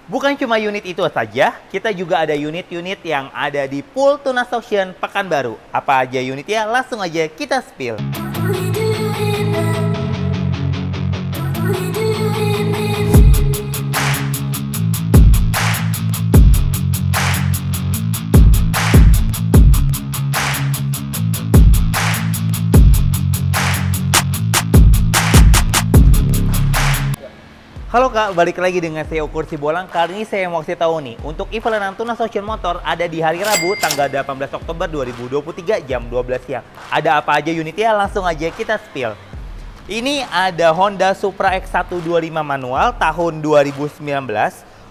Bukan cuma unit itu saja, kita juga ada unit-unit yang ada di Pool Tunas Auction Pekanbaru. Apa aja unitnya? Langsung aja kita spill. Halo Kak, balik lagi dengan saya Ukur Sibolang. Kali ini saya mau kasih tahu nih, untuk event Tunas Auction Motor ada di hari Rabu tanggal 18 Oktober 2023 jam 12 siang. Ada apa aja unitnya? Langsung aja kita spill. Ini ada Honda Supra X125 manual tahun 2019.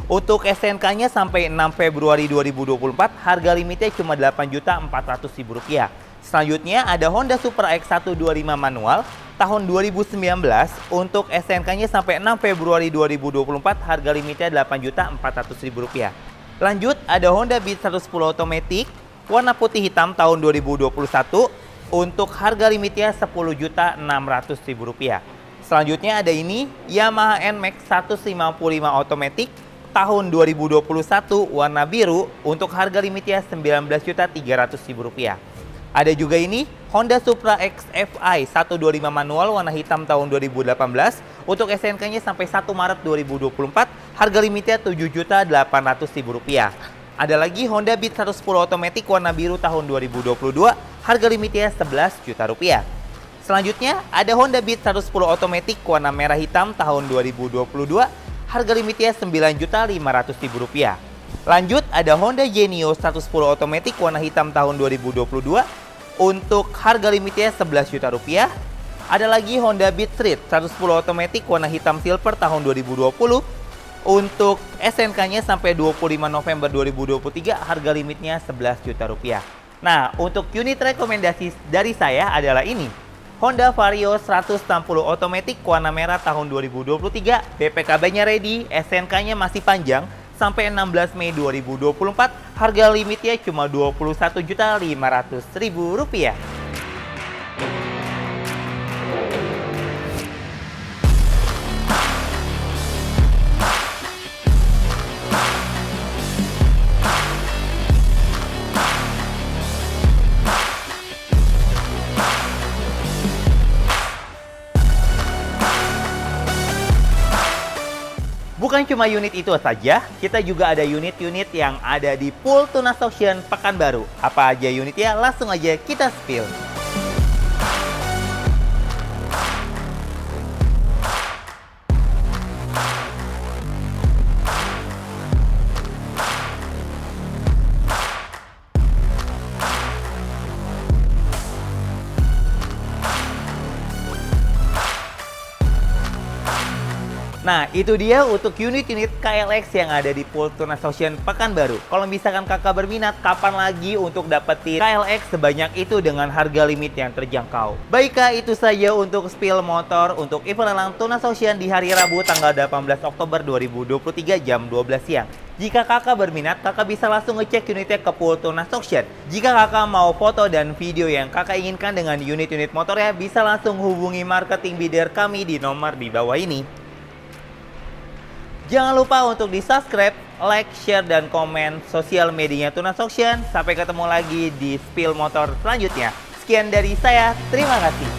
Untuk SNK-nya sampai 6 Februari 2024, harga limitnya cuma Rp8.400.000. Selanjutnya ada Honda Supra X125 manual tahun 2019. Untuk SNK-nya sampai 6 Februari 2024, harga limitnya Rp8.400.000. Lanjut ada Honda Beat 110 Automatic warna putih hitam tahun 2021. Untuk harga limitnya Rp10.600.000. Selanjutnya ada ini Yamaha NMAX 155 Automatic tahun 2021 warna biru. Untuk harga limitnya Rp19.300.000. Ada juga ini Honda Supra XFI 125 manual warna hitam tahun 2018. Untuk SNK-nya sampai 1 Maret 2024, harga limitnya Rp7.800.000. Ada lagi Honda Beat 110 Automatic warna biru tahun 2022, harga limitnya Rp11 juta. Selanjutnya ada Honda Beat 110 Automatic warna merah hitam tahun 2022, harga limitnya Rp9.500.000. Lanjut ada Honda Genio 110 Automatic warna hitam tahun 2022. Untuk harga limitnya Rp11 juta. Ada lagi Honda Beat Street 110 Automatic warna hitam silver tahun 2020. Untuk SNK-nya sampai 25 November 2023, harga limitnya Rp11 juta. Nah, untuk unit rekomendasi dari saya adalah ini. Honda Vario 160 Automatic warna merah tahun 2023. BPKB-nya ready, SNK-nya masih panjang sampai 16 Mei 2024, harga limitnya cuma Rp21.500.000. Bukan cuma unit itu saja, kita juga ada unit-unit yang ada di Pool Tunas Auction Pekanbaru. Apa aja unitnya? Langsung aja kita spill. Nah, itu dia untuk unit-unit KLX yang ada di Pool Tunas Auction Pekanbaru. Kalau misalkan kakak berminat, kapan lagi untuk dapetin KLX sebanyak itu dengan harga limit yang terjangkau? Baik Kak, itu saja untuk spill motor untuk event lelang Tunas Auction di hari Rabu tanggal 18 Oktober 2023 jam 12 siang. Jika kakak berminat, kakak bisa langsung ngecek unitnya ke Pool Tunas Auction. Jika kakak mau foto dan video yang kakak inginkan dengan unit-unit motornya, bisa langsung hubungi marketing bidder kami di nomor di bawah ini. Jangan lupa untuk di-subscribe, like, share, dan komen sosial medianya Tunas Auction. Sampai ketemu lagi di spill motor selanjutnya. Sekian dari saya, terima kasih.